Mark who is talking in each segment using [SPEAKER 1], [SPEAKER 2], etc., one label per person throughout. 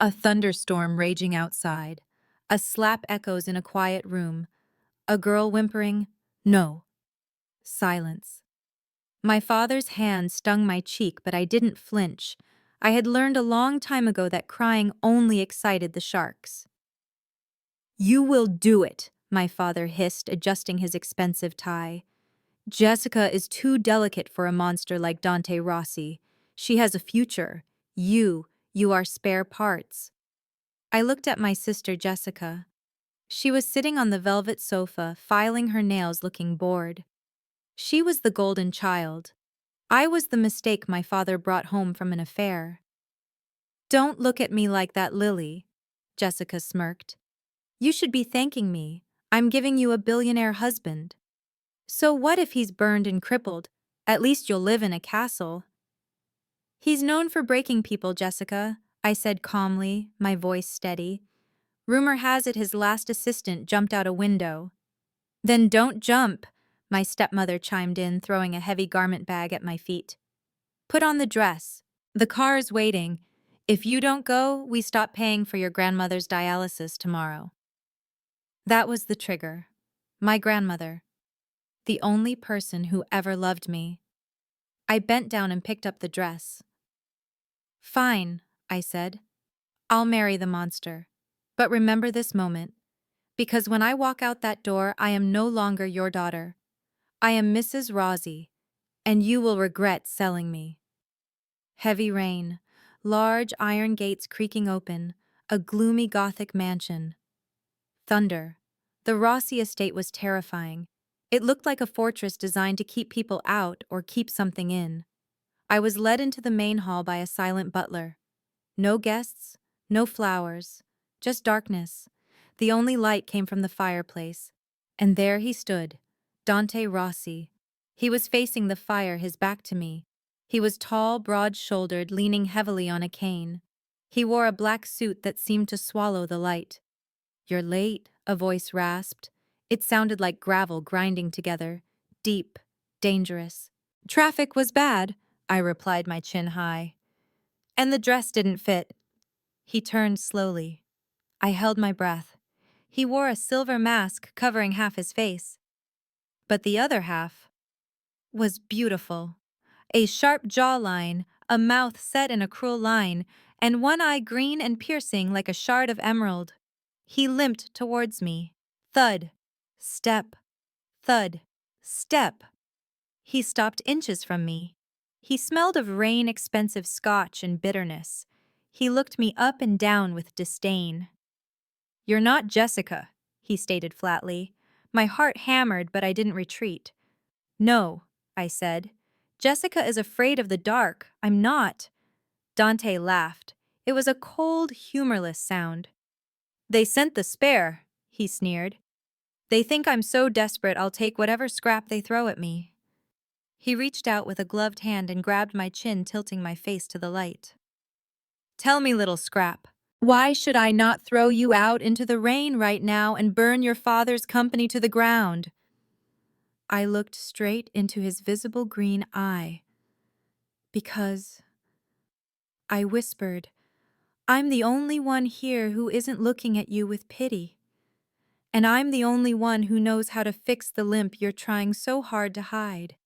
[SPEAKER 1] A thunderstorm raging outside. A slap echoes in a quiet room. A girl whimpering, "No." Silence. My father's hand stung my cheek, but I didn't flinch. I had learned a long time ago that crying only excited the sharks. "You will do it," my father hissed, adjusting his expensive tie. "Jessica is too delicate for a monster like Dante Rossi. She has a future. You are spare parts." I looked at my sister Jessica. She was sitting on the velvet sofa, filing her nails, looking bored. She was the golden child. I was the mistake my father brought home from an affair. "Don't look at me like that, Lily," Jessica smirked. "You should be thanking me. I'm giving you a billionaire husband." "So what if he's burned and crippled? At least you'll live in a castle." "He's known for breaking people, Jessica," I said calmly, my voice steady. "Rumor has it his last assistant jumped out a window." "Then don't jump," my stepmother chimed in, throwing a heavy garment bag at my feet. "Put on the dress. The car is waiting. If you don't go, we stop paying for your grandmother's dialysis tomorrow." That was the trigger. My grandmother. The only person who ever loved me. I bent down and picked up the dress. "Fine," I said. "I'll marry the monster. But remember this moment. Because when I walk out that door, I am no longer your daughter. I am Mrs. Rossi, and you will regret selling me." Heavy rain, large iron gates creaking open, a gloomy Gothic mansion. Thunder. The Rossi estate was terrifying. It looked like a fortress designed to keep people out or keep something in. I was led into the main hall by a silent butler. No guests, no flowers, just darkness. The only light came from the fireplace. And there he stood, Dante Rossi. He was facing the fire, his back to me. He was tall, broad-shouldered, leaning heavily on a cane. He wore a black suit that seemed to swallow the light. "You're late," a voice rasped. It sounded like gravel grinding together, deep, dangerous. "Traffic was bad," I replied, my chin high. "And the dress didn't fit." He turned slowly. I held my breath. He wore a silver mask covering half his face. But the other half was beautiful. A sharp jawline, a mouth set in a cruel line, and one eye green and piercing like a shard of emerald. He limped towards me. Thud. Step. Thud. Step. He stopped inches from me. He smelled of rain, expensive scotch, and bitterness. He looked me up and down with disdain. "You're not Jessica," he stated flatly. My heart hammered, but I didn't retreat. "No," I said. "Jessica is afraid of the dark. I'm not." Dante laughed. It was a cold, humorless sound. "They sent the spare," he sneered. "They think I'm so desperate I'll take whatever scrap they throw at me." He reached out with a gloved hand and grabbed my chin, tilting my face to the light. "Tell me, little scrap, why should I not throw you out into the rain right now and burn your father's company to the ground?" I looked straight into his visible green eye. "Because," I whispered, "I'm the only one here who isn't looking at you with pity. And I'm the only one who knows how to fix the limp you're trying so hard to hide."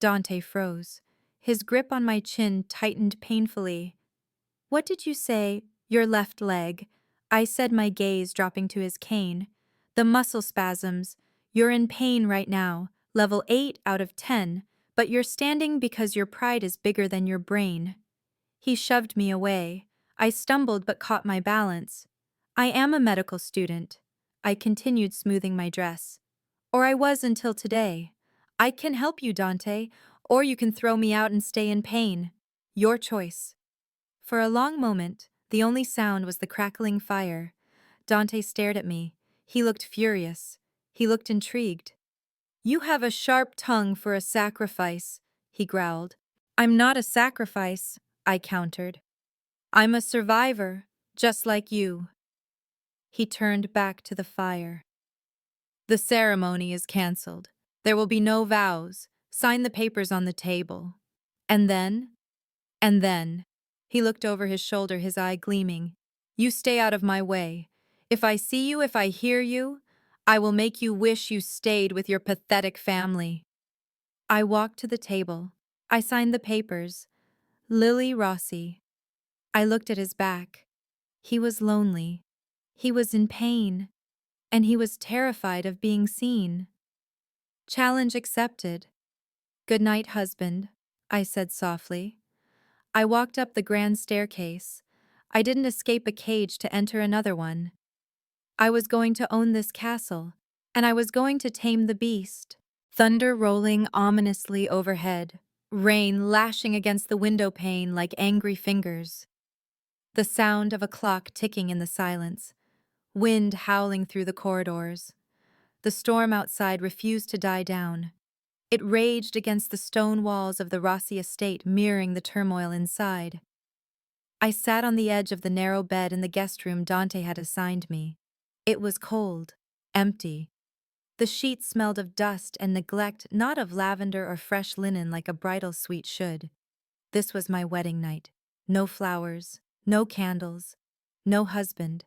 [SPEAKER 1] Dante froze. His grip on my chin tightened painfully. "What did you say? Your left leg?" I said, my gaze dropping to his cane. "The muscle spasms. You're in pain right now, level 8 out of 10, but you're standing because your pride is bigger than your brain." He shoved me away. I stumbled but caught my balance. "I am a medical student." I continued, smoothing my dress. "Or I was until today. I can help you, Dante, or you can throw me out and stay in pain. Your choice." For a long moment, the only sound was the crackling fire. Dante stared at me. He looked furious. He looked intrigued. "You have a sharp tongue for a sacrifice," he growled. "I'm not a sacrifice," I countered. "I'm a survivor, just like you." He turned back to the fire. "The ceremony is cancelled. There will be no vows. Sign the papers on the table." And then, He looked over his shoulder, his eye gleaming. You stay out of my way. If I see you, if I hear you, I will make you wish you stayed with your pathetic family. I walked to the table. I signed the papers. Lily Rossi. I looked at his back. He was lonely. He was in pain. And he was terrified of being seen. Challenge accepted. Good night, husband, I said softly. I walked up the grand staircase. I didn't escape a cage to enter another one. I was going to own this castle, and I was going to tame the beast. Thunder rolling ominously overhead, rain lashing against the window pane like angry fingers. The sound of a clock ticking in the silence, wind howling through the corridors. The storm outside refused to die down. It raged against the stone walls of the Rossi estate, mirroring the turmoil inside. I sat on the edge of the narrow bed in the guest room Dante had assigned me. It was cold, empty. The sheets smelled of dust and neglect, not of lavender or fresh linen like a bridal suite should. This was my wedding night. No flowers, no candles, no husband.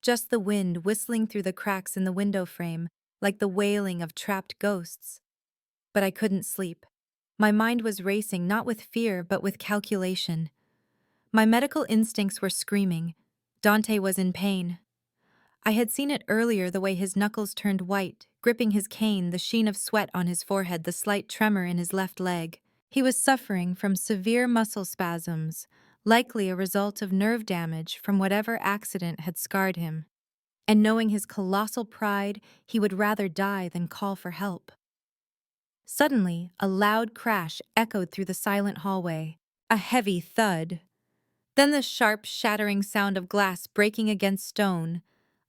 [SPEAKER 1] Just the wind whistling through the cracks in the window frame, like the wailing of trapped ghosts. But I couldn't sleep. My mind was racing not with fear but with calculation. My medical instincts were screaming. Dante was in pain. I had seen it earlier, the way his knuckles turned white, gripping his cane, the sheen of sweat on his forehead, the slight tremor in his left leg. He was suffering from severe muscle spasms, likely a result of nerve damage from whatever accident had scarred him. And knowing his colossal pride, he would rather die than call for help. Suddenly, a loud crash echoed through the silent hallway, a heavy thud. Then the sharp, shattering sound of glass breaking against stone,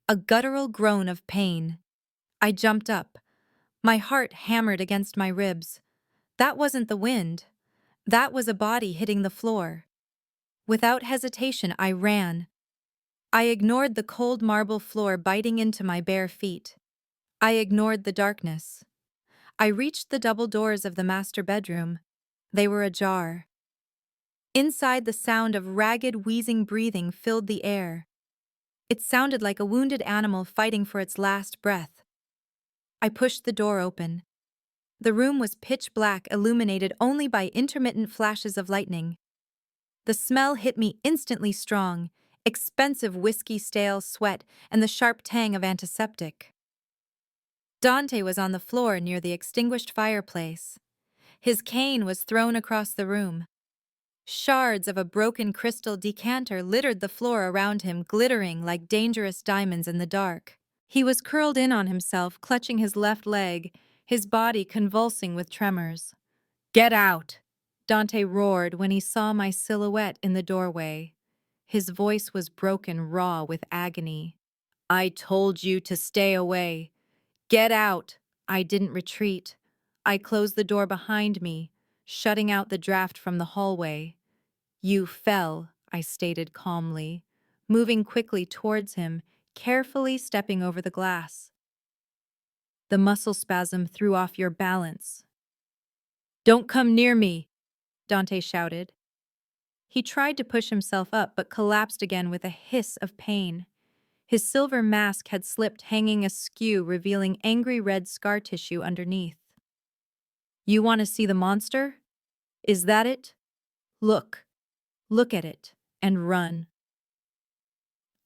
[SPEAKER 1] a guttural groan of pain. I jumped up. My heart hammered against my ribs. That wasn't the wind. That was a body hitting the floor. Without hesitation, I ran. I ignored the cold marble floor biting into my bare feet. I ignored the darkness. I reached the double doors of the master bedroom. They were ajar. Inside, the sound of ragged, wheezing breathing filled the air. It sounded like a wounded animal fighting for its last breath. I pushed the door open. The room was pitch black, illuminated only by intermittent flashes of lightning. The smell hit me instantly strong, expensive whiskey, stale sweat, and the sharp tang of antiseptic. Dante was on the floor near the extinguished fireplace. His cane was thrown across the room. Shards of a broken crystal decanter littered the floor around him, glittering like dangerous diamonds in the dark. He was curled in on himself, clutching his left leg, his body convulsing with tremors. "Get out!" Dante roared when he saw my silhouette in the doorway. His voice was broken, raw with agony. "I told you to stay away. Get out!" I didn't retreat. I closed the door behind me, shutting out the draft from the hallway. "You fell," I stated calmly, moving quickly towards him, carefully stepping over the glass. "The muscle spasm threw off your balance." "Don't come near me," Dante shouted. He tried to push himself up but collapsed again with a hiss of pain. His silver mask had slipped, hanging askew, revealing angry red scar tissue underneath. "You want to see the monster? Is that it? Look. Look at it, and run."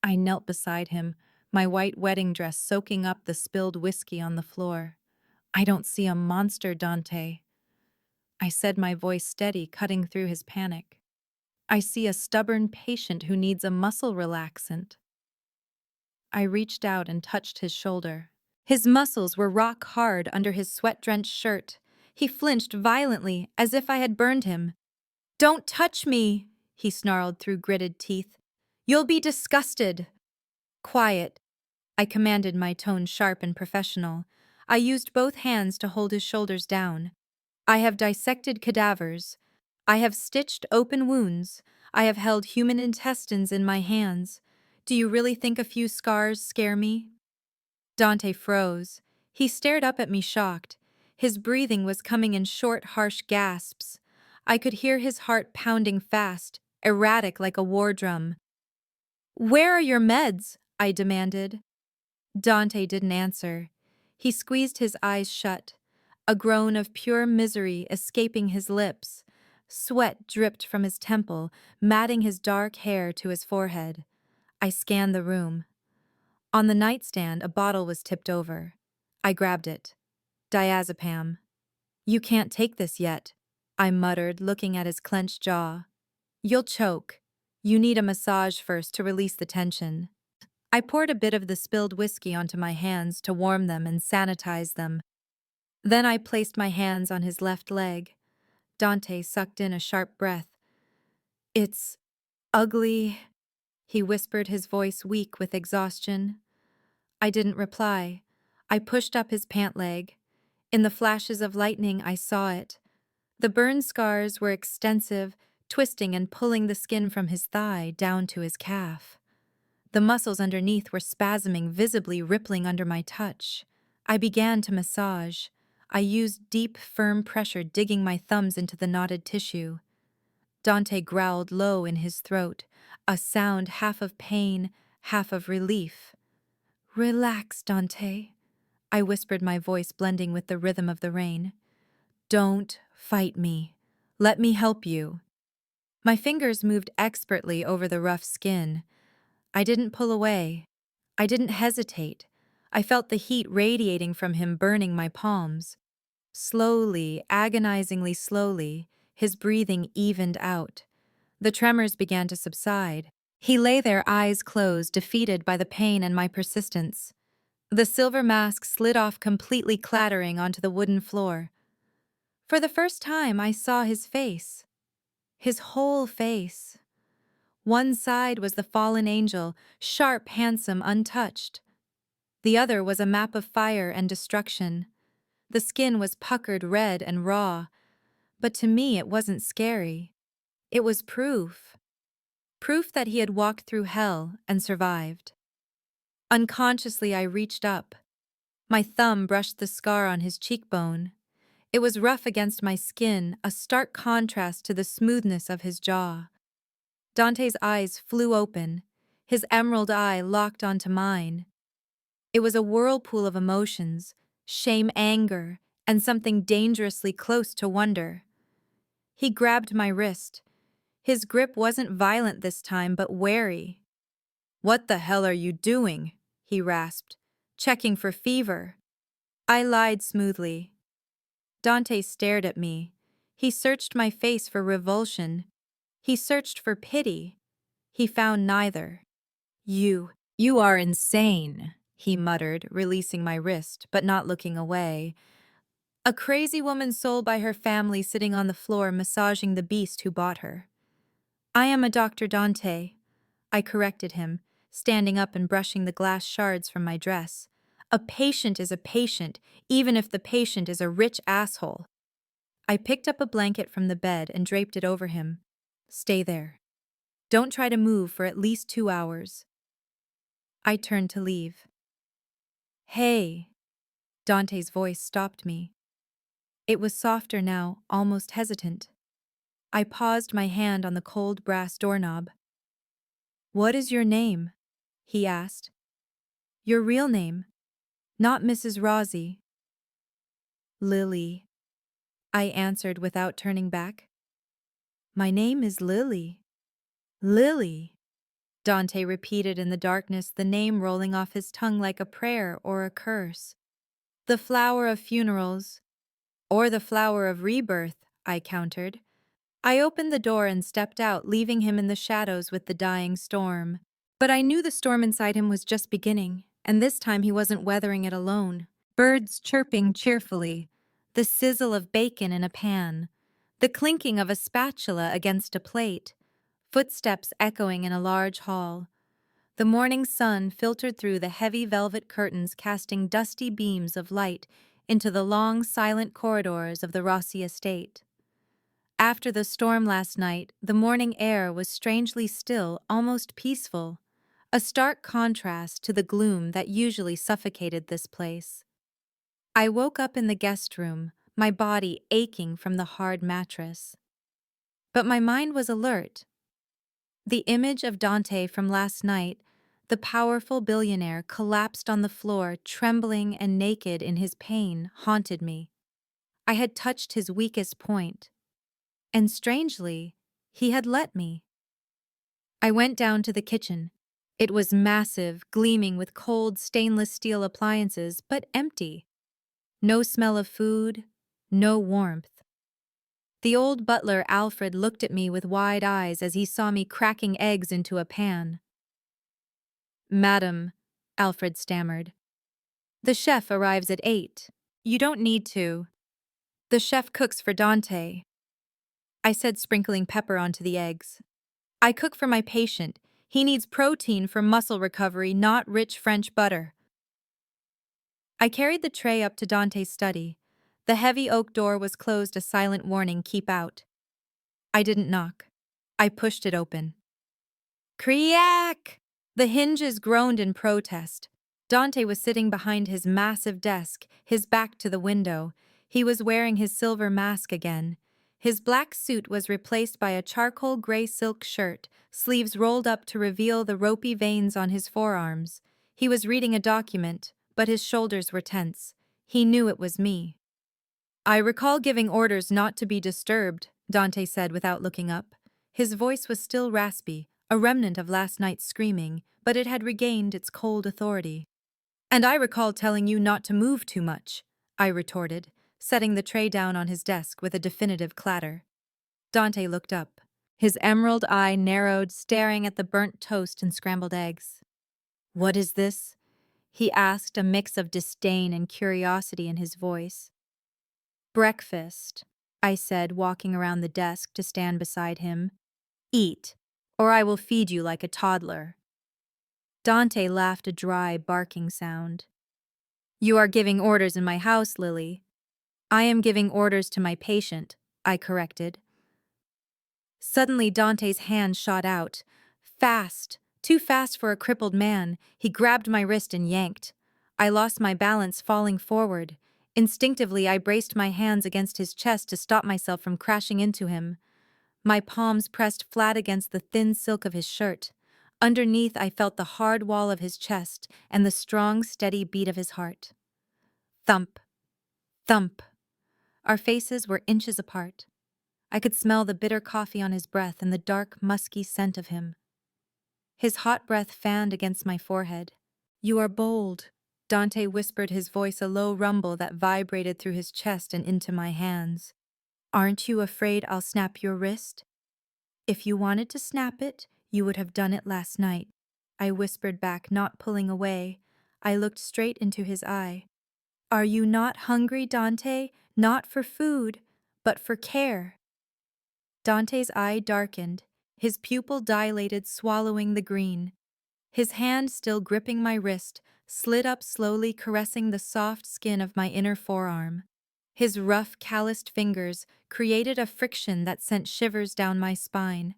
[SPEAKER 1] I knelt beside him, my white wedding dress soaking up the spilled whiskey on the floor. "I don't see a monster, Dante," I said, my voice steady, cutting through his panic. "I see a stubborn patient who needs a muscle relaxant." I reached out and touched his shoulder. His muscles were rock hard under his sweat-drenched shirt. He flinched violently, as if I had burned him. "Don't touch me," he snarled through gritted teeth. "You'll be disgusted." "Quiet," I commanded, my tone sharp and professional. I used both hands to hold his shoulders down. "I have dissected cadavers. I have stitched open wounds. I have held human intestines in my hands. Do you really think a few scars scare me?" Dante froze. He stared up at me, shocked. His breathing was coming in short, harsh gasps. I could hear his heart pounding fast, erratic like a war drum. "Where are your meds?" I demanded. Dante didn't answer. He squeezed his eyes shut, a groan of pure misery escaping his lips. Sweat dripped from his temple, matting his dark hair to his forehead. I scanned the room. On the nightstand, a bottle was tipped over. I grabbed it. Diazepam. "You can't take this yet," I muttered, looking at his clenched jaw. "You'll choke. You need a massage first to release the tension." I poured a bit of the spilled whiskey onto my hands to warm them and sanitize them. Then I placed my hands on his left leg. Dante sucked in a sharp breath. "It's ugly," he whispered, his voice weak with exhaustion. I didn't reply. I pushed up his pant leg. In the flashes of lightning, I saw it. The burn scars were extensive, twisting and pulling the skin from his thigh down to his calf. The muscles underneath were spasming, visibly rippling under my touch. I began to massage. I used deep, firm pressure, digging my thumbs into the knotted tissue. Dante growled low in his throat, a sound half of pain, half of relief. "Relax, Dante," I whispered, my voice blending with the rhythm of the rain. "Don't fight me. Let me help you." My fingers moved expertly over the rough skin. I didn't pull away. I didn't hesitate. I felt the heat radiating from him, burning my palms. Slowly, agonizingly slowly, his breathing evened out. The tremors began to subside. He lay there, eyes closed, defeated by the pain and my persistence. The silver mask slid off completely, clattering onto the wooden floor. For the first time, I saw his face. His whole face. One side was the fallen angel, sharp, handsome, untouched. The other was a map of fire and destruction. The skin was puckered, red and raw. But to me, it wasn't scary. It was proof. Proof that he had walked through hell and survived. Unconsciously, I reached up. My thumb brushed the scar on his cheekbone. It was rough against my skin, a stark contrast to the smoothness of his jaw. Dante's eyes flew open, his emerald eye locked onto mine. It was a whirlpool of emotions, shame, anger, and something dangerously close to wonder. He grabbed my wrist. His grip wasn't violent this time, but wary. "What the hell are you doing?" he rasped. "Checking for fever." I lied smoothly. Dante stared at me. He searched my face for revulsion. He searched for pity. He found neither. You are insane," he muttered, releasing my wrist, but not looking away. "A crazy woman's soul by her family sitting on the floor massaging the beast who bought her." "I am a Dr. Dante," I corrected him, standing up and brushing the glass shards from my dress. "A patient is a patient, even if the patient is a rich asshole." I picked up a blanket from the bed and draped it over him. "Stay there. Don't try to move for at least 2 hours." I turned to leave. "Hey." Dante's voice stopped me. It was softer now, almost hesitant. I paused, my hand on the cold brass doorknob. "What is your name?" he asked. "Your real name, not Mrs. Rossi." "Lily," I answered without turning back. "My name is Lily." "Lily," Dante repeated in the darkness, the name rolling off his tongue like a prayer or a curse. "The flower of funerals, or the flower of rebirth," I countered. I opened the door and stepped out, leaving him in the shadows with the dying storm. But I knew the storm inside him was just beginning, and this time he wasn't weathering it alone. Birds chirping cheerfully, the sizzle of bacon in a pan, the clinking of a spatula against a plate, footsteps echoing in a large hall. The morning sun filtered through the heavy velvet curtains, casting dusty beams of light into the long, silent corridors of the Rossi estate. After the storm last night, the morning air was strangely still, almost peaceful, a stark contrast to the gloom that usually suffocated this place. I woke up in the guest room, my body aching from the hard mattress. But my mind was alert. The image of Dante from last night, the powerful billionaire collapsed on the floor, trembling and naked in his pain, haunted me. I had touched his weakest point. And strangely, he had let me. I went down to the kitchen. It was massive, gleaming with cold stainless steel appliances, but empty. No smell of food, no warmth. The old butler Alfred looked at me with wide eyes as he saw me cracking eggs into a pan. "Madam," Alfred stammered, "the chef arrives at 8. You don't need to. The chef cooks for Dante," I said, sprinkling pepper onto the eggs. "I cook for my patient. He needs protein for muscle recovery, not rich French butter." I carried the tray up to Dante's study. The heavy oak door was closed, a silent warning, "Keep out." I didn't knock. I pushed it open. Creak! The hinges groaned in protest. Dante was sitting behind his massive desk, his back to the window. He was wearing his silver mask again. His black suit was replaced by a charcoal gray silk shirt, sleeves rolled up to reveal the ropey veins on his forearms. He was reading a document, but his shoulders were tense. He knew it was me. "I recall giving orders not to be disturbed," Dante said without looking up. His voice was still raspy, a remnant of last night's screaming, but it had regained its cold authority. "And I recall telling you not to move too much," I retorted, setting the tray down on his desk with a definitive clatter. Dante looked up. His emerald eye narrowed, staring at the burnt toast and scrambled eggs. "What is this?" he asked, a mix of disdain and curiosity in his voice. "Breakfast," I said, walking around the desk to stand beside him. "Eat, or I will feed you like a toddler." Dante laughed, a dry, barking sound. "You are giving orders in my house, Lily." "I am giving orders to my patient," I corrected. Suddenly Dante's hand shot out. Fast, too fast for a crippled man. He grabbed my wrist and yanked. I lost my balance, falling forward. Instinctively, I braced my hands against his chest to stop myself from crashing into him. My palms pressed flat against the thin silk of his shirt. Underneath, I felt the hard wall of his chest and the strong, steady beat of his heart. Thump, thump. Our faces were inches apart. I could smell the bitter coffee on his breath and the dark, musky scent of him. His hot breath fanned against my forehead. "You are bold," Dante whispered, his voice a low rumble that vibrated through his chest and into my hands. "Aren't you afraid I'll snap your wrist?" "If you wanted to snap it, you would have done it last night," I whispered back, not pulling away. I looked straight into his eye. "Are you not hungry, Dante? Not for food, but for care." Dante's eye darkened, his pupil dilated, swallowing the green. His hand, still gripping my wrist, slid up slowly, caressing the soft skin of my inner forearm. His rough, calloused fingers created a friction that sent shivers down my spine.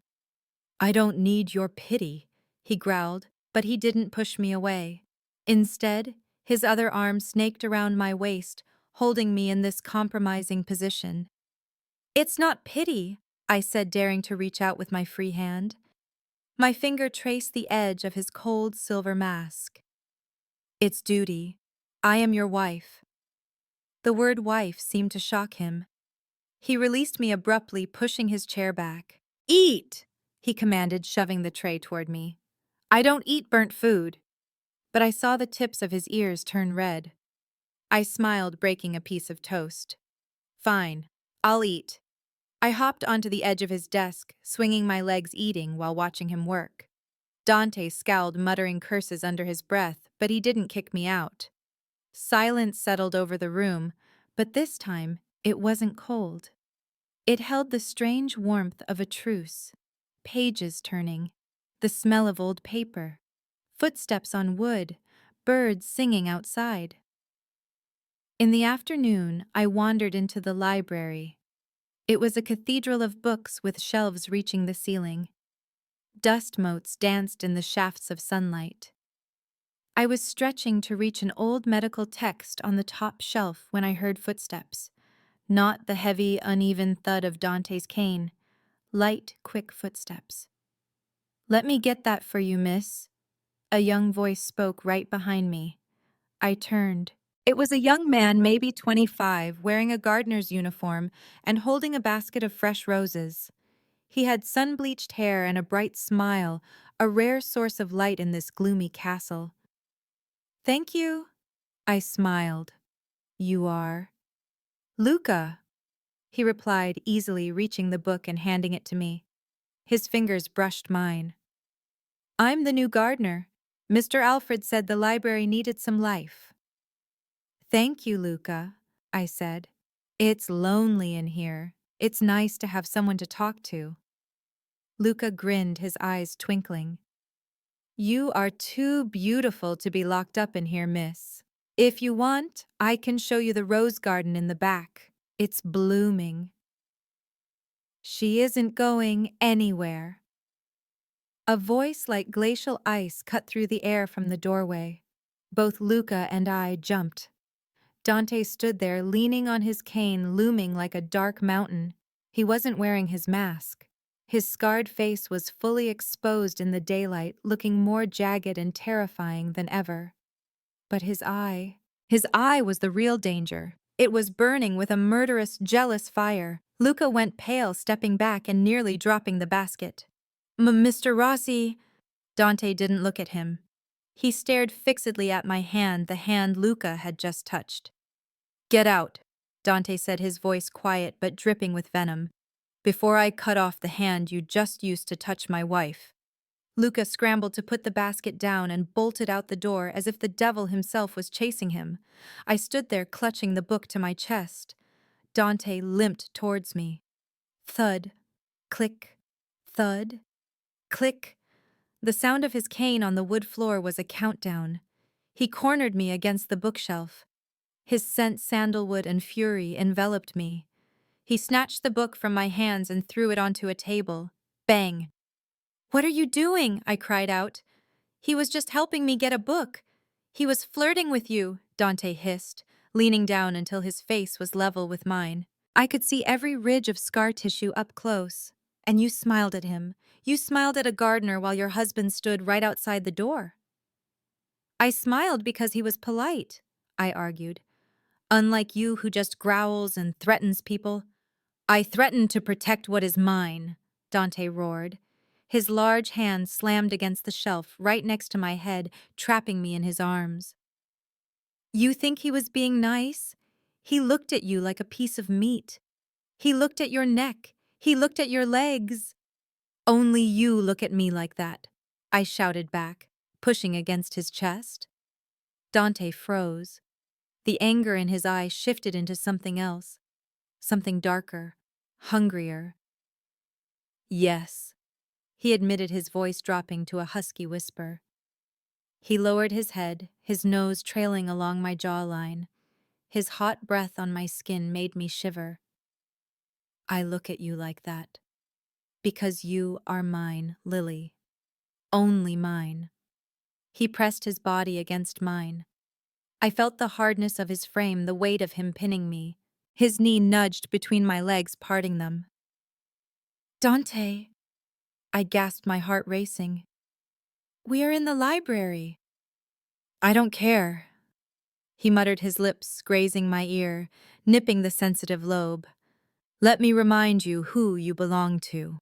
[SPEAKER 1] "I don't need your pity," he growled, but he didn't push me away. Instead, his other arm snaked around my waist, holding me in this compromising position. "It's not pity," I said, daring to reach out with my free hand. My finger traced the edge of his cold silver mask. "It's duty. I am your wife." The word wife seemed to shock him. He released me abruptly, pushing his chair back. "Eat!" he commanded, shoving the tray toward me. "I don't eat burnt food." But I saw the tips of his ears turn red. I smiled, breaking a piece of toast. "Fine, I'll eat." I hopped onto the edge of his desk, swinging my legs, eating while watching him work. Dante scowled, muttering curses under his breath, but he didn't kick me out. Silence settled over the room, but this time it wasn't cold. It held the strange warmth of a truce. Pages turning, the smell of old paper, footsteps on wood, birds singing outside. In the afternoon, I wandered into the library. It was a cathedral of books with shelves reaching the ceiling. Dust motes danced in the shafts of sunlight. I was stretching to reach an old medical text on the top shelf when I heard footsteps. Not the heavy, uneven thud of Dante's cane. Light, quick footsteps. Let me get that for you, miss. A young voice spoke right behind me. I turned. It was a young man, maybe 25, wearing a gardener's uniform and holding a basket of fresh roses. He had sun-bleached hair and a bright smile, a rare source of light in this gloomy castle. Thank you, I smiled. You are? Luca, he replied easily, reaching the book and handing it to me. His fingers brushed mine. I'm the new gardener. Mr. Alfred said the library needed some life. Thank you, Luca, I said. It's lonely in here. It's nice to have someone to talk to. Luca grinned, his eyes twinkling. You are too beautiful to be locked up in here, miss. If you want, I can show you the rose garden in the back. It's blooming. She isn't going anywhere. A voice like glacial ice cut through the air from the doorway. Both Luca and I jumped. Dante stood there, leaning on his cane, looming like a dark mountain. He wasn't wearing his mask. His scarred face was fully exposed in the daylight, looking more jagged and terrifying than ever. But his eye was the real danger. It was burning with a murderous, jealous fire. Luca went pale, stepping back and nearly dropping the basket. Mr. Rossi. Dante didn't look at him. He stared fixedly at my hand, the hand Luca had just touched. Get out, Dante said, his voice quiet but dripping with venom. Before I cut off the hand you just used to touch my wife. Luca scrambled to put the basket down and bolted out the door as if the devil himself was chasing him. I stood there clutching the book to my chest. Dante limped towards me. Thud, click, thud, click. The sound of his cane on the wood floor was a countdown. He cornered me against the bookshelf. His scent, sandalwood and fury, enveloped me. He snatched the book from my hands and threw it onto a table. Bang! What are you doing? I cried out. He was just helping me get a book. He was flirting with you, Dante hissed, leaning down until his face was level with mine. I could see every ridge of scar tissue up close. And you smiled at him. You smiled at a gardener while your husband stood right outside the door. I smiled because he was polite, I argued. Unlike you who just growls and threatens people. I threaten to protect what is mine, Dante roared. His large hand slammed against the shelf right next to my head, trapping me in his arms. You think he was being nice? He looked at you like a piece of meat. He looked at your neck. He looked at your legs. Only you look at me like that, I shouted back, pushing against his chest. Dante froze. The anger in his eyes shifted into something else, something darker, hungrier. Yes, he admitted, his voice dropping to a husky whisper. He lowered his head, his nose trailing along my jawline. His hot breath on my skin made me shiver. I look at you like that. Because you are mine, Lily. Only mine. He pressed his body against mine. I felt the hardness of his frame, the weight of him pinning me. His knee nudged between my legs, parting them. Dante, I gasped, my heart racing. We are in the library. I don't care. He muttered, his lips grazing my ear, nipping the sensitive lobe. Let me remind you who you belong to.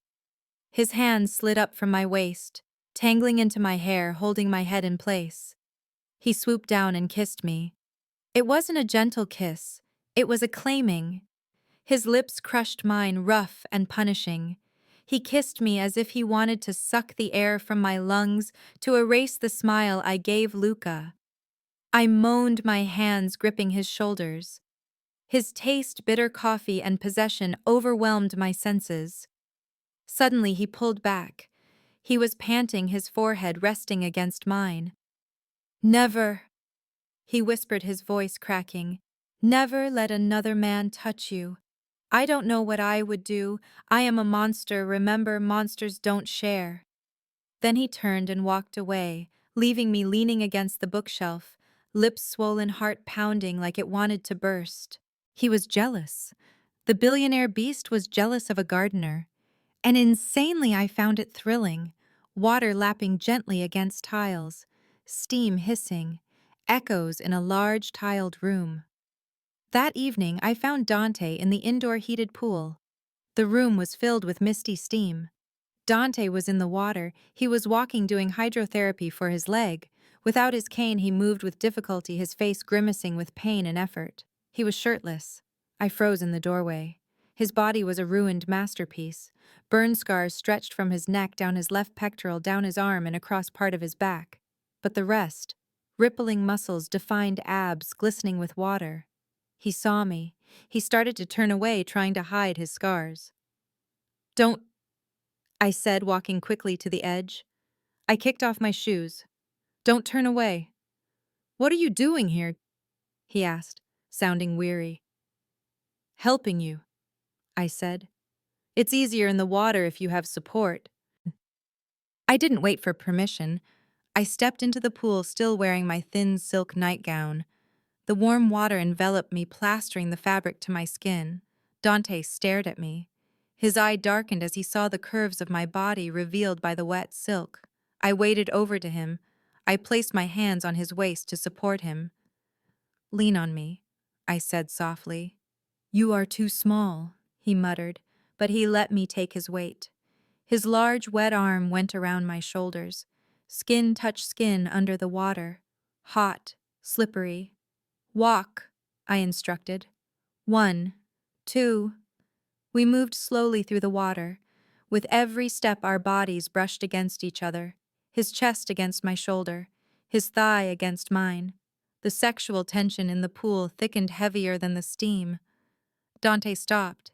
[SPEAKER 1] His hand slid up from my waist, tangling into my hair, holding my head in place. He swooped down and kissed me. It wasn't a gentle kiss. It was a claiming. His lips crushed mine, rough and punishing. He kissed me as if he wanted to suck the air from my lungs, to erase the smile I gave Luca. I moaned, my hands gripping his shoulders. His taste, bitter coffee, and possession overwhelmed my senses. Suddenly he pulled back. He was panting, his forehead resting against mine. Never, he whispered, his voice cracking. Never let another man touch you. I don't know what I would do. I am a monster. Remember, monsters don't share. Then he turned and walked away, leaving me leaning against the bookshelf, lips swollen, heart pounding like it wanted to burst. He was jealous. The billionaire beast was jealous of a gardener. And insanely, I found it thrilling. water lapping gently against tiles, steam hissing, echoes in a large tiled room. That evening, I found Dante in the indoor heated pool. The room was filled with misty steam. Dante was in the water. He was walking, doing hydrotherapy for his leg. Without his cane, he moved with difficulty, his face grimacing with pain and effort. He was shirtless. I froze in the doorway. His body was a ruined masterpiece. Burn scars stretched from his neck down his left pectoral, down his arm, and across part of his back. But the rest, rippling muscles, defined abs, glistening with water. He saw me. He started to turn away, trying to hide his scars. "Don't," I said, walking quickly to the edge. I kicked off my shoes. "Don't turn away." "What are you doing here?" he asked, sounding weary. "Helping you," I said. "It's easier in the water if you have support." I didn't wait for permission. I stepped into the pool, still wearing my thin silk nightgown. The warm water enveloped me, plastering the fabric to my skin. Dante stared at me. His eye darkened as he saw the curves of my body revealed by the wet silk. I waded over to him. I placed my hands on his waist to support him. "Lean on me," I said softly. "You are too small," he muttered, but he let me take his weight. His large, wet arm went around my shoulders. Skin touched skin under the water. Hot, slippery. "Walk," I instructed. 1, 2. We moved slowly through the water. With every step, our bodies brushed against each other. His chest against my shoulder, his thigh against mine. The sexual tension in the pool thickened heavier than the steam. Dante stopped.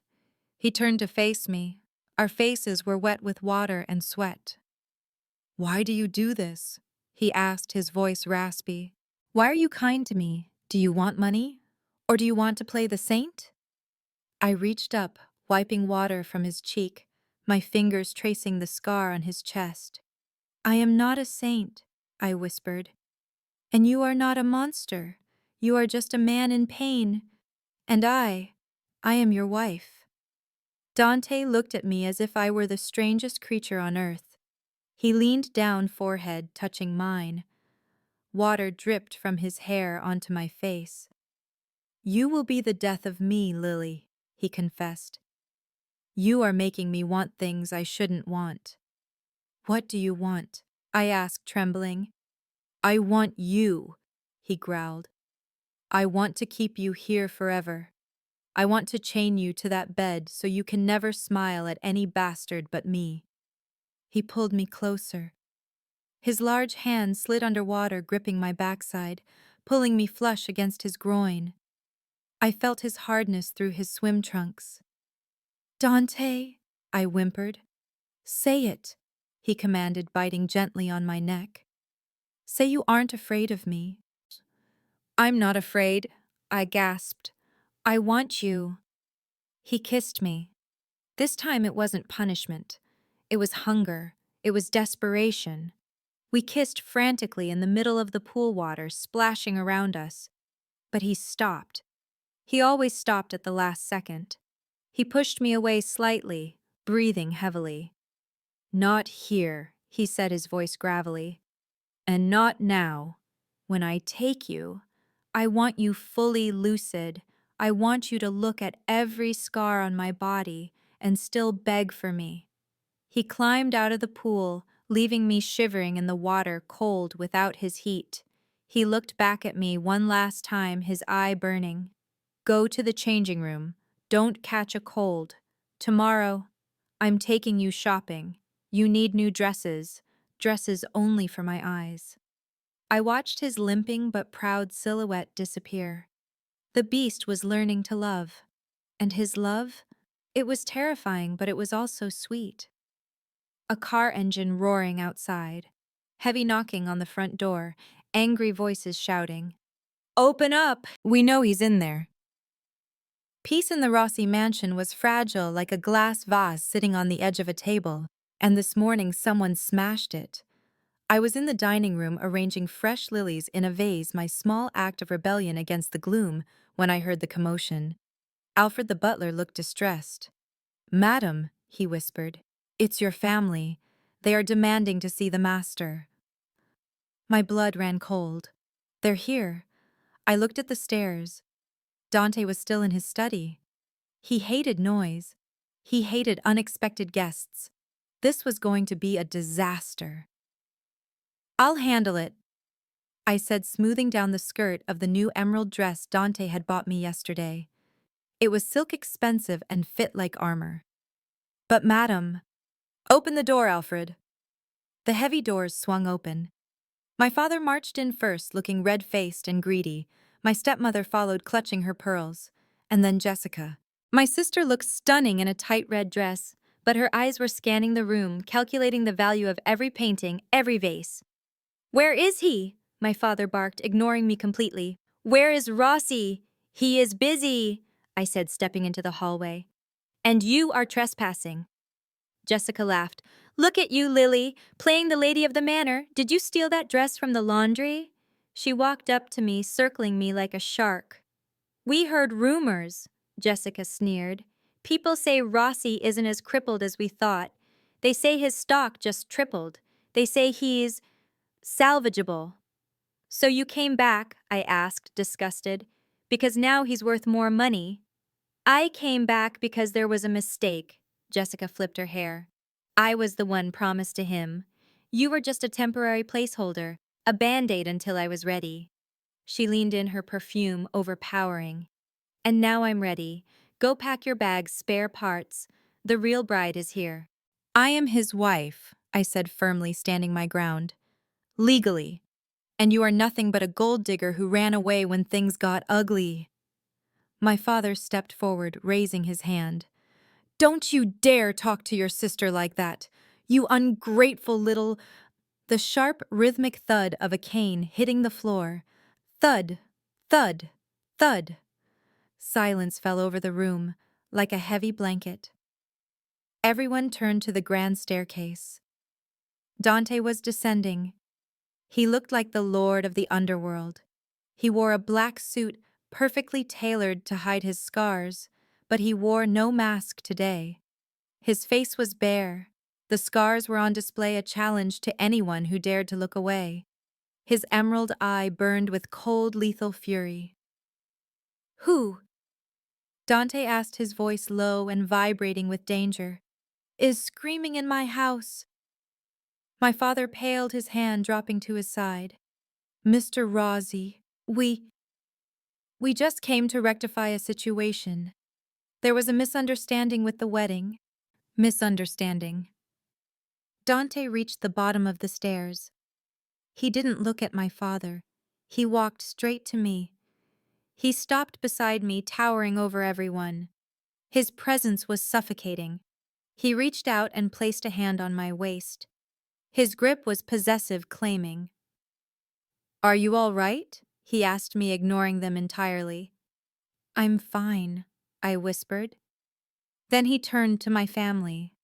[SPEAKER 1] He turned to face me. Our faces were wet with water and sweat. "Why do you do this?" he asked, his voice raspy. "Why are you kind to me? Do you want money? Or do you want to play the saint?" I reached up, wiping water from his cheek, my fingers tracing the scar on his chest. "I am not a saint," I whispered. "And you are not a monster. You are just a man in pain. And I am your wife." Dante looked at me as if I were the strangest creature on earth. He leaned down, forehead touching mine. Water dripped from his hair onto my face. "You will be the death of me, Lily," he confessed. "You are making me want things I shouldn't want." "What do you want?" I asked, trembling. "I want you," he growled. "I want to keep you here forever. I want to chain you to that bed so you can never smile at any bastard but me." He pulled me closer. His large hand slid underwater, gripping my backside, pulling me flush against his groin. I felt his hardness through his swim trunks. "Dante," I whimpered. "Say it," he commanded, biting gently on my neck. "Say you aren't afraid of me." "I'm not afraid," I gasped. "I want you." He kissed me. This time it wasn't punishment. It was hunger. It was desperation. We kissed frantically in the middle of the pool water, splashing around us. But he stopped. He always stopped at the last second. He pushed me away slightly, breathing heavily. "Not here," he said, his voice gravelly. "And not now. When I take you, I want you fully lucid. I want you to look at every scar on my body and still beg for me." He climbed out of the pool, leaving me shivering in the water, cold without his heat. He looked back at me one last time, his eye burning. "Go to the changing room. Don't catch a cold. Tomorrow, I'm taking you shopping. You need new dresses. Dresses only for my eyes." I watched his limping but proud silhouette disappear. The beast was learning to love. And his love? It was terrifying, but it was also sweet. A car engine roaring outside. Heavy knocking on the front door. Angry voices shouting, "Open up! We know he's in there." Peace in the Rossi mansion was fragile, like a glass vase sitting on the edge of a table, and this morning someone smashed it. I was in the dining room arranging fresh lilies in a vase, my small act of rebellion against the gloom, when I heard the commotion. Alfred the butler looked distressed. "Madam," he whispered, "it's your family. They are demanding to see the master. My blood ran cold. They're here. I looked at the stairs. Dante was still in his study. He hated noise. He hated unexpected guests. This was going to be a disaster. "I'll handle it," I said, smoothing down the skirt of the new emerald dress Dante had bought me yesterday. It was silk expensive and fit like armor. "But madam—" "Open the door, Alfred." The heavy doors swung open. My father marched in first, looking red-faced and greedy. My stepmother followed, clutching her pearls. And then Jessica. My sister looked stunning in a tight red dress, but her eyes were scanning the room, calculating the value of every painting, every vase. "Where is he?" my father barked, ignoring me completely. "Where is Rossi? He is busy," I said, stepping into the hallway. "And you are trespassing." Jessica laughed. "Look at you, Lily, playing the lady of the manor. Did you steal that dress from the laundry?" She walked up to me, circling me like a shark. "We heard rumors," Jessica sneered. "People say Rossi isn't as crippled as we thought. They say his stock just tripled. They say he's salvageable." "So you came back?" I asked, disgusted. "Because now he's worth more money." "I came back because there was a mistake," Jessica flipped her hair. "I was the one promised to him. You were just a temporary placeholder, a band-aid until I was ready." She leaned in, her perfume overpowering. "And now I'm ready. Go pack your bags, spare parts. The real bride is here." "I am his wife," I said firmly, standing my ground. "Legally. And you are nothing but a gold digger who ran away when things got ugly." My father stepped forward, raising his hand. "Don't you dare talk to your sister like that, you ungrateful little—" The sharp, rhythmic thud of a cane hitting the floor. Thud, thud, thud. Silence fell over the room, like a heavy blanket. Everyone turned to the grand staircase. Dante was descending. He looked like the lord of the underworld. He wore a black suit perfectly tailored to hide his scars, but he wore no mask today. His face was bare. The scars were on display, a challenge to anyone who dared to look away. His emerald eye burned with cold, lethal fury. "Who?" Dante asked, his voice low and vibrating with danger. "Is screaming in my house." My father paled, his hand dropping to his side. "Mr. Rossi, we just came to rectify a situation. There was a misunderstanding with the wedding." Misunderstanding. Dante reached the bottom of the stairs. He didn't look at my father. He walked straight to me. He stopped beside me, towering over everyone. His presence was suffocating. He reached out and placed a hand on my waist. His grip was possessive, claiming. "Are you all right?" he asked me, ignoring them entirely. "I'm fine," I whispered. Then he turned to my family.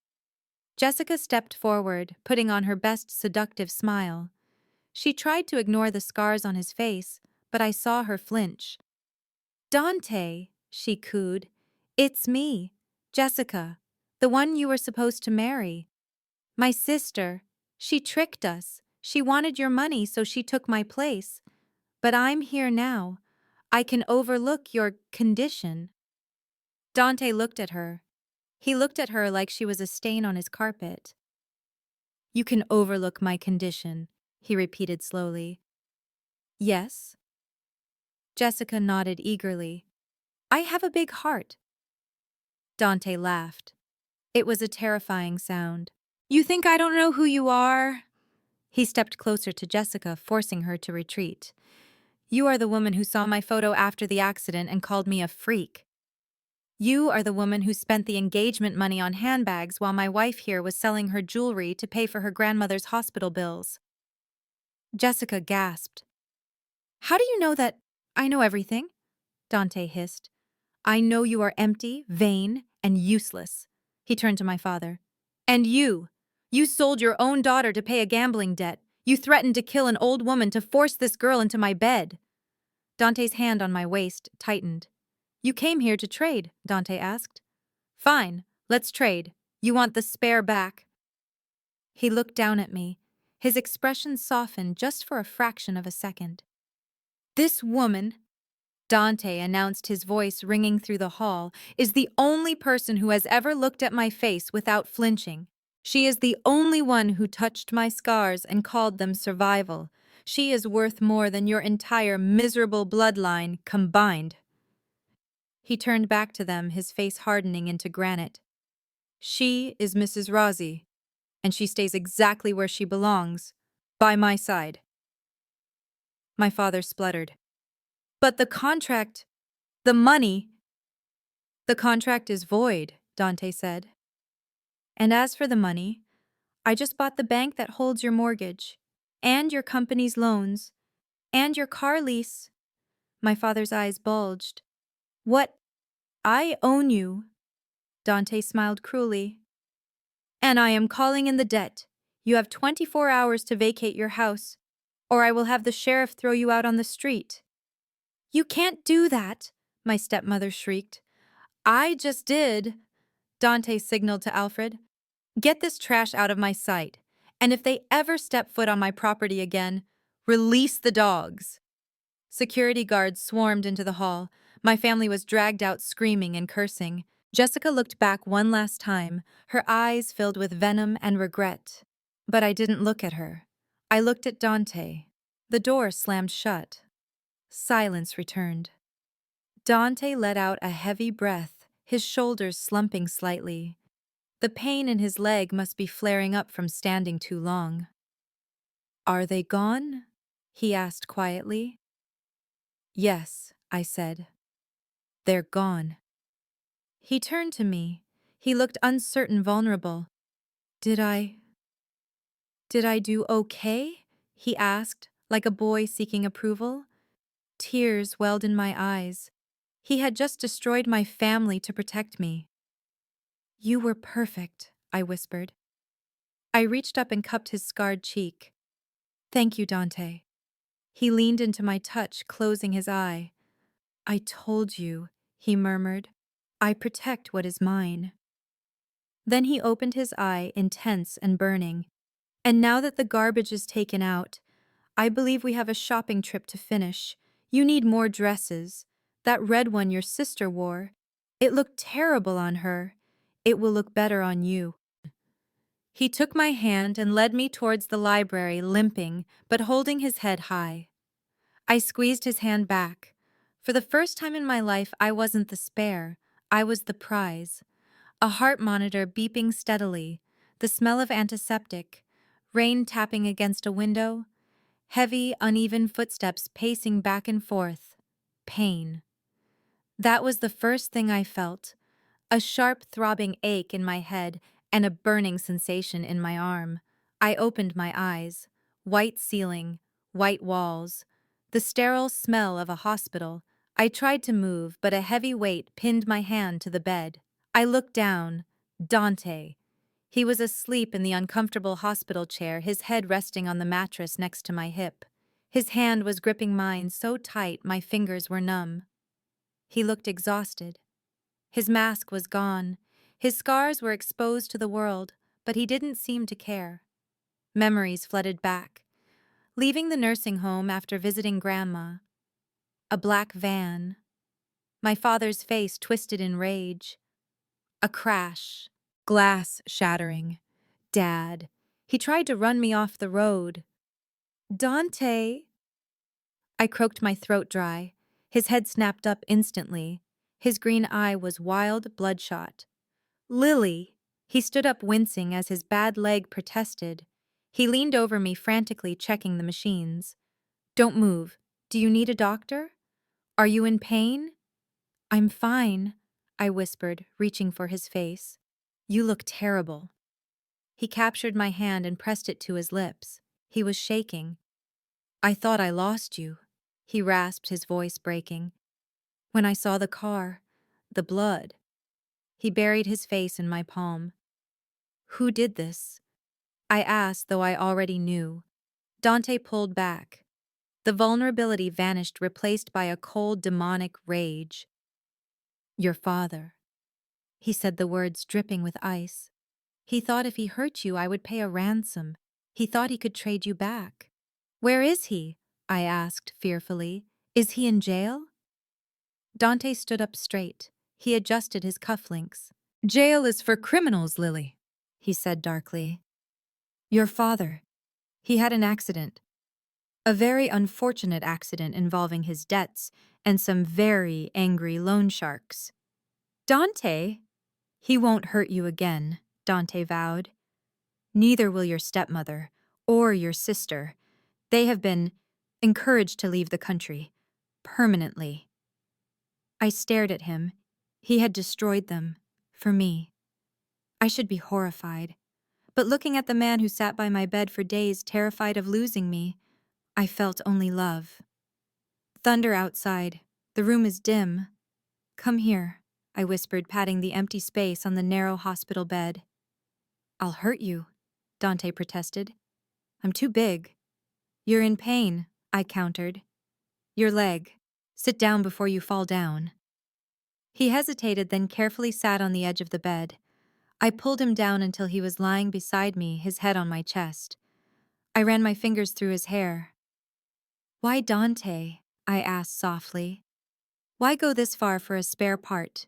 [SPEAKER 1] Jessica stepped forward, putting on her best seductive smile. She tried to ignore the scars on his face, but I saw her flinch. "Dante," she cooed. "It's me, Jessica, the one you were supposed to marry. My sister. She tricked us. She wanted your money, so she took my place. But I'm here now. I can overlook your condition." Dante looked at her. He looked at her like she was a stain on his carpet. "You can overlook my condition," he repeated slowly. "Yes?" Jessica nodded eagerly. "I have a big heart." Dante laughed. It was a terrifying sound. "You think I don't know who you are?" He stepped closer to Jessica, forcing her to retreat. "You are the woman who saw my photo after the accident and called me a freak. You are the woman who spent the engagement money on handbags while my wife here was selling her jewelry to pay for her grandmother's hospital bills." Jessica gasped. "How do you know that—" "I know everything," Dante hissed. "I know you are empty, vain, and useless." He turned to my father. "And you! You sold your own daughter to pay a gambling debt. You threatened to kill an old woman to force this girl into my bed." Dante's hand on my waist tightened. "You came here to trade?" Dante asked. "Fine, let's trade. You want the spare back?" He looked down at me. His expression softened just for a fraction of a second. This woman, Dante announced, his voice ringing through the hall, is the only person who has ever looked at my face without flinching. She is the only one who touched my scars and called them survival. She is worth more than your entire miserable bloodline combined. He turned back to them, his face hardening into granite. She is Mrs. Rossi, and she stays exactly where she belongs, by my side. My father spluttered. But the contract, the money. The contract is void, Dante said. And as for the money, I just bought the bank that holds your mortgage, and your company's loans, and your car lease. My father's eyes bulged. What? I own you. Dante smiled cruelly. And I am calling in the debt. You have 24 hours to vacate your house, or I will have the sheriff throw you out on the street. You can't do that, my stepmother shrieked. I just did. Dante signaled to Alfred. Get this trash out of my sight, and if they ever step foot on my property again, release the dogs. Security guards swarmed into the hall. My family was dragged out screaming and cursing. Jessica looked back one last time, her eyes filled with venom and regret. But I didn't look at her. I looked at Dante. The door slammed shut. Silence returned. Dante let out a heavy breath, his shoulders slumping slightly. The pain in his leg must be flaring up from standing too long. Are they gone? He asked quietly. Yes, I said. They're gone. He turned to me. He looked uncertain, vulnerable. Did I do okay? He asked, like a boy seeking approval. Tears welled in my eyes. He had just destroyed my family to protect me. You were perfect, I whispered. I reached up and cupped his scarred cheek. Thank you, Dante. He leaned into my touch, closing his eye. I told you, he murmured. I protect what is mine. Then he opened his eye, intense and burning. And now that the garbage is taken out, I believe we have a shopping trip to finish. You need more dresses. That red one your sister wore. It looked terrible on her. It will look better on you. He took my hand and led me towards the library, limping, but holding his head high. I squeezed his hand back. For the first time in my life, I wasn't the spare. I was the prize. A heart monitor beeping steadily, the smell of antiseptic, rain tapping against a window, heavy, uneven footsteps pacing back and forth. Pain. That was the first thing I felt. A sharp, throbbing ache in my head and a burning sensation in my arm. I opened my eyes. White ceiling, white walls, the sterile smell of a hospital. I tried to move, but a heavy weight pinned my hand to the bed. I looked down. Dante. He was asleep in the uncomfortable hospital chair, his head resting on the mattress next to my hip. His hand was gripping mine so tight my fingers were numb. He looked exhausted. His mask was gone. His scars were exposed to the world, but he didn't seem to care. Memories flooded back. Leaving the nursing home after visiting Grandma. A black van. My father's face twisted in rage. A crash. Glass shattering. Dad. He tried to run me off the road. Dante! I croaked my throat dry. His head snapped up instantly. His green eye was wild, bloodshot. Lily! He stood up wincing as his bad leg protested. He leaned over me, frantically checking the machines. Don't move. Do you need a doctor? Are you in pain? I'm fine, I whispered, reaching for his face. You look terrible. He captured my hand and pressed it to his lips. He was shaking. I thought I lost you, he rasped, his voice breaking. When I saw the car, the blood. He buried his face in my palm. Who did this? I asked, though I already knew. Dante pulled back. The vulnerability vanished, replaced by a cold, demonic rage. Your father. He said the words dripping with ice. He thought if he hurt you, I would pay a ransom. He thought he could trade you back. Where is he? I asked fearfully. Is he in jail? Dante stood up straight. He adjusted his cufflinks. Jail is for criminals, Lily, he said darkly. Your father. He had an accident. A very unfortunate accident involving his debts and some very angry loan sharks. Dante? He won't hurt you again, Dante vowed. Neither will your stepmother or your sister. They have been encouraged to leave the country. Permanently. I stared at him. He had destroyed them. For me. I should be horrified. But looking at the man who sat by my bed for days, terrified of losing me, I felt only love. Thunder outside. The room is dim. Come here, I whispered, patting the empty space on the narrow hospital bed. I'll hurt you, Dante protested. I'm too big. You're in pain, I countered. Your leg. Sit down before you fall down. He hesitated, then carefully sat on the edge of the bed. I pulled him down until he was lying beside me, his head on my chest. I ran my fingers through his hair. Why Dante? I asked softly. Why go this far for a spare part?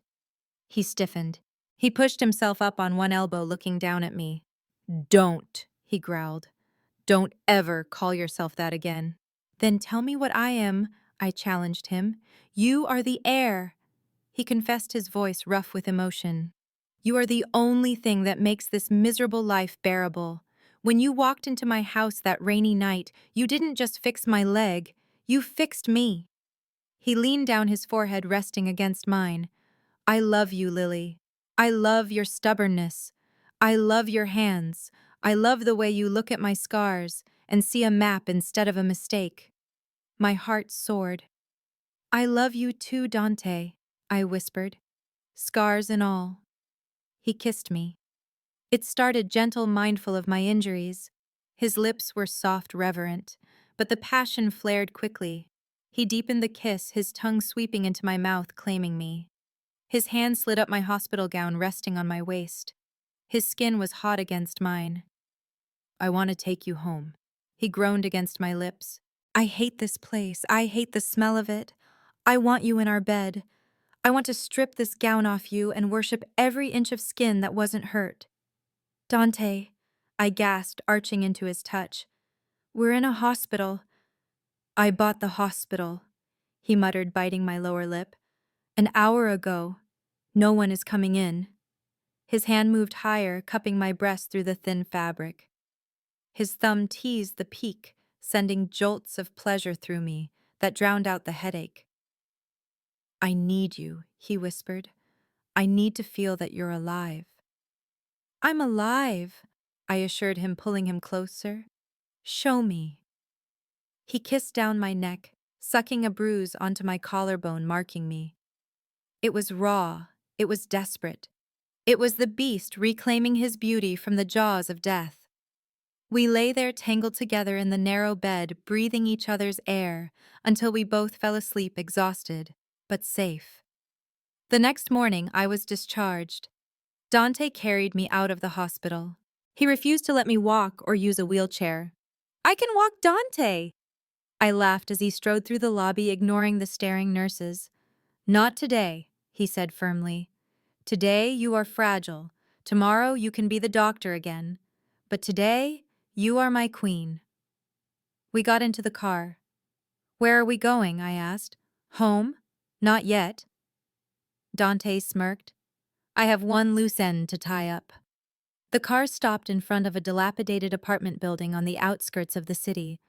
[SPEAKER 1] He stiffened. He pushed himself up on one elbow, looking down at me. Don't, he growled. Don't ever call yourself that again. Then tell me what I am, I challenged him. You are the heir. He confessed, his voice rough with emotion. You are the only thing that makes this miserable life bearable. When you walked into my house that rainy night, you didn't just fix my leg, you fixed me. He leaned down, his forehead resting against mine. I love you, Lily. I love your stubbornness. I love your hands. I love the way you look at my scars and see a map instead of a mistake. My heart soared. I love you too, Dante, I whispered. Scars and all. He kissed me. It started gentle, mindful of my injuries. His lips were soft, reverent, but the passion flared quickly. He deepened the kiss, his tongue sweeping into my mouth, claiming me. His hand slid up my hospital gown, resting on my waist. His skin was hot against mine. I want to take you home. He groaned against my lips. I hate this place. I hate the smell of it. I want you in our bed. I want to strip this gown off you and worship every inch of skin that wasn't hurt. Dante, I gasped, arching into his touch. We're in a hospital. I bought the hospital, he muttered, biting my lower lip. An hour ago. No one is coming in. His hand moved higher, cupping my breast through the thin fabric. His thumb teased the peak, sending jolts of pleasure through me that drowned out the headache. I need you, he whispered. I need to feel that you're alive. I'm alive, I assured him, pulling him closer. Show me. He kissed down my neck, sucking a bruise onto my collarbone, marking me. It was raw. It was desperate. It was the beast reclaiming his beauty from the jaws of death. We lay there tangled together in the narrow bed, breathing each other's air, until we both fell asleep, exhausted, but safe. The next morning, I was discharged. Dante carried me out of the hospital. He refused to let me walk or use a wheelchair. I can walk, Dante! I laughed as he strode through the lobby, ignoring the staring nurses. Not today, he said firmly. Today you are fragile. Tomorrow you can be the doctor again. But today, you are my queen. We got into the car. Where are we going? I asked. Home? Not yet. Dante smirked. I have one loose end to tie up. The car stopped in front of a dilapidated apartment building on the outskirts of the city.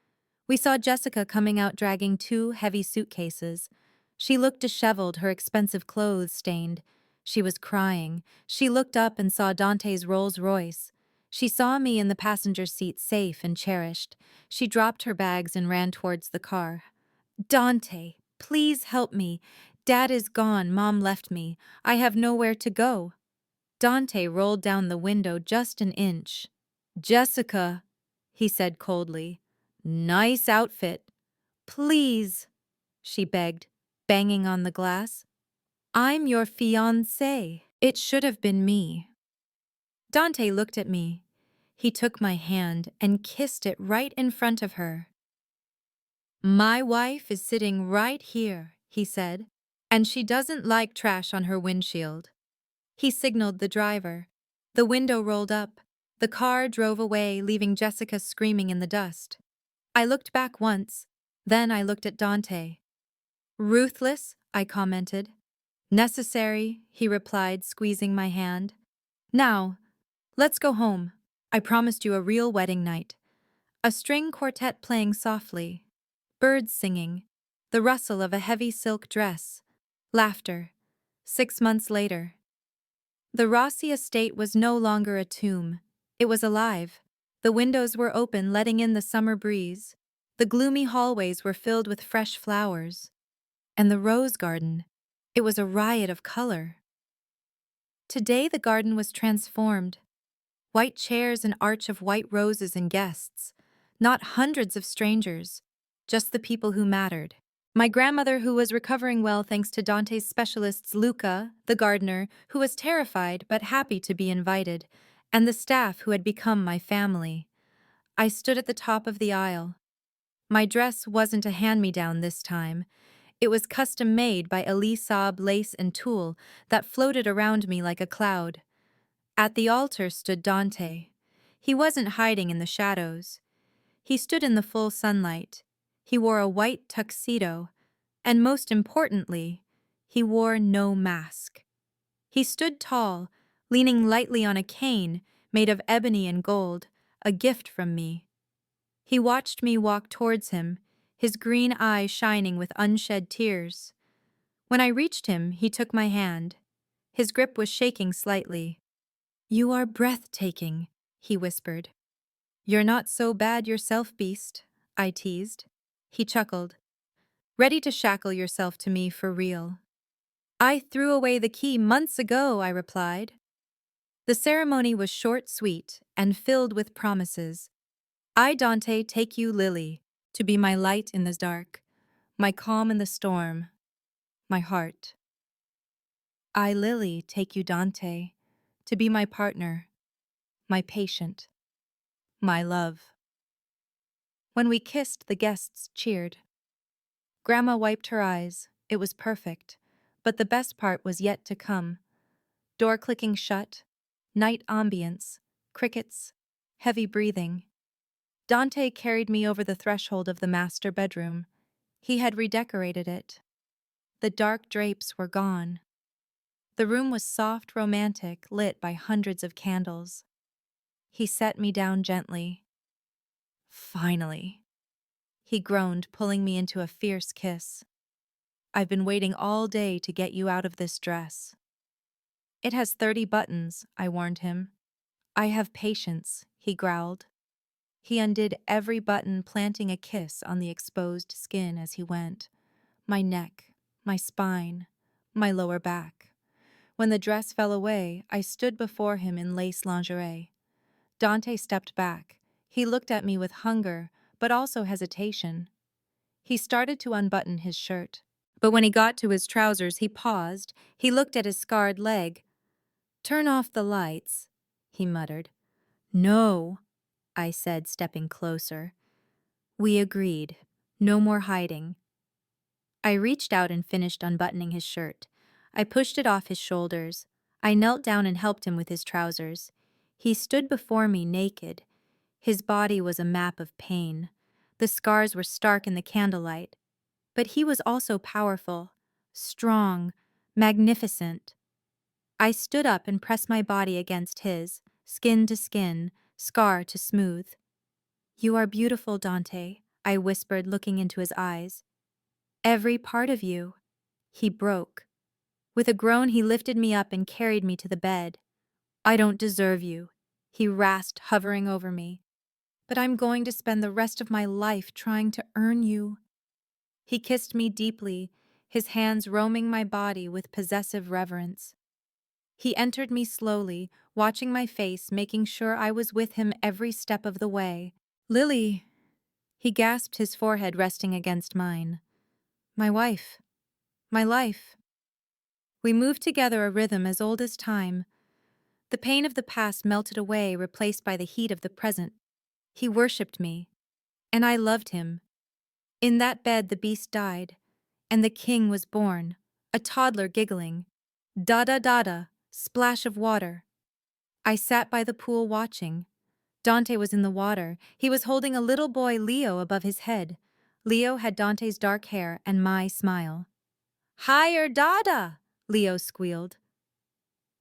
[SPEAKER 1] We saw Jessica coming out dragging 2 heavy suitcases. She looked disheveled, her expensive clothes stained. She was crying. She looked up and saw Dante's Rolls Royce. She saw me in the passenger seat, safe and cherished. She dropped her bags and ran towards the car. Dante, please help me. Dad is gone. Mom left me. I have nowhere to go. Dante rolled down the window just an inch. Jessica, he said coldly. Nice outfit. Please, she begged, banging on the glass. I'm your fiancé. It should have been me. Dante looked at me. He took my hand and kissed it right in front of her. "My wife is sitting right here," he said, "and she doesn't like trash on her windshield." He signaled the driver. The window rolled up. The car drove away, leaving Jessica screaming in the dust. I looked back once. Then I looked at Dante. "Ruthless," I commented. "Necessary," he replied, squeezing my hand. "Now, let's go home. I promised you a real wedding night." A string quartet playing softly. Birds singing. The rustle of a heavy silk dress. Laughter. 6 months later. The Rossi estate was no longer a tomb. It was alive. The windows were open, letting in the summer breeze. The gloomy hallways were filled with fresh flowers. And the rose garden. It was a riot of color. Today the garden was transformed. White chairs, an arch of white roses and guests. Not hundreds of strangers, just the people who mattered. My grandmother, who was recovering well thanks to Dante's specialists, Luca, the gardener, who was terrified but happy to be invited, and the staff who had become my family. I stood at the top of the aisle. My dress wasn't a hand-me-down this time. It was custom-made by Elise Saab lace and tulle that floated around me like a cloud. At the altar stood Dante. He wasn't hiding in the shadows. He stood in the full sunlight. He wore a white tuxedo, and most importantly, he wore no mask. He stood tall, leaning lightly on a cane made of ebony and gold, a gift from me. He watched me walk towards him, his green eyes shining with unshed tears. When I reached him, he took my hand. His grip was shaking slightly. "You are breathtaking," he whispered. "You're not so bad yourself, beast," I teased. He chuckled. "Ready to shackle yourself to me for real." "I threw away the key months ago," I replied. The ceremony was short, sweet, and filled with promises. "I, Dante, take you, Lily, to be my light in the dark, my calm in the storm, my heart. I, Lily, take you, Dante, to be my partner, my patient, my love." When we kissed, the guests cheered. Grandma wiped her eyes. It was perfect. But the best part was yet to come. Door clicking shut, night ambience, crickets, heavy breathing. Dante carried me over the threshold of the master bedroom. He had redecorated it. The dark drapes were gone. The room was soft, romantic, lit by hundreds of candles. He set me down gently. "Finally," he groaned, pulling me into a fierce kiss. "I've been waiting all day to get you out of this dress." "It has 30 buttons," I warned him. "I have patience," he growled. He undid every button, planting a kiss on the exposed skin as he went. My neck, my spine, my lower back. When the dress fell away, I stood before him in lace lingerie. Dante stepped back. He looked at me with hunger, but also hesitation. He started to unbutton his shirt. But when he got to his trousers, he paused. He looked at his scarred leg. "Turn off the lights," he muttered. "No," I said, stepping closer. We agreed. No more hiding. I reached out and finished unbuttoning his shirt. I pushed it off his shoulders. I knelt down and helped him with his trousers. He stood before me naked. His body was a map of pain. The scars were stark in the candlelight. But he was also powerful, strong, magnificent. I stood up and pressed my body against his, skin to skin, scar to smooth. "You are beautiful, Dante," I whispered, looking into his eyes. "Every part of you." He broke. With a groan, he lifted me up and carried me to the bed. "I don't deserve you," he rasped, hovering over me. "But I'm going to spend the rest of my life trying to earn you." He kissed me deeply, his hands roaming my body with possessive reverence. He entered me slowly, watching my face, making sure I was with him every step of the way. "Lily," he gasped, his forehead resting against mine. "My wife. My life." We moved together, a rhythm as old as time. The pain of the past melted away, replaced by the heat of the present. He worshipped me, and I loved him. In that bed the beast died, and the king was born, a toddler giggling. Da-da-da-da, splash of water. I sat by the pool watching. Dante was in the water. He was holding a little boy Leo above his head. Leo had Dante's dark hair and my smile. "Higher, Dada!" Leo squealed.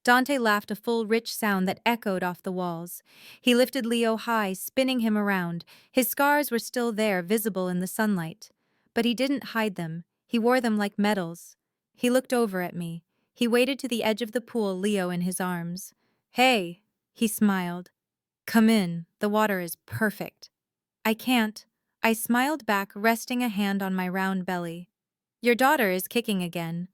[SPEAKER 1] Dante laughed, a full, rich sound that echoed off the walls. He lifted Leo high, spinning him around. His scars were still there, visible in the sunlight. But he didn't hide them. He wore them like medals. He looked over at me. He waded to the edge of the pool, Leo in his arms. "Hey," he smiled. "Come in. The water is perfect." "I can't." I smiled back, resting a hand on my round belly. "Your daughter is kicking again."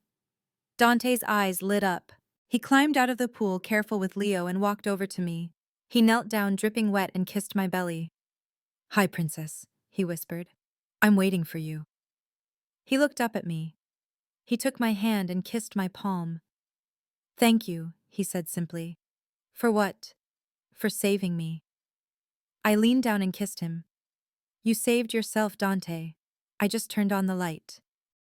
[SPEAKER 1] Dante's eyes lit up. He climbed out of the pool, careful with Leo, and walked over to me. He knelt down, dripping wet, and kissed my belly. "Hi, princess," he whispered. "I'm waiting for you." He looked up at me. He took my hand and kissed my palm. "Thank you," he said simply. "For what?" "For saving me." I leaned down and kissed him. "You saved yourself, Dante. I just turned on the light."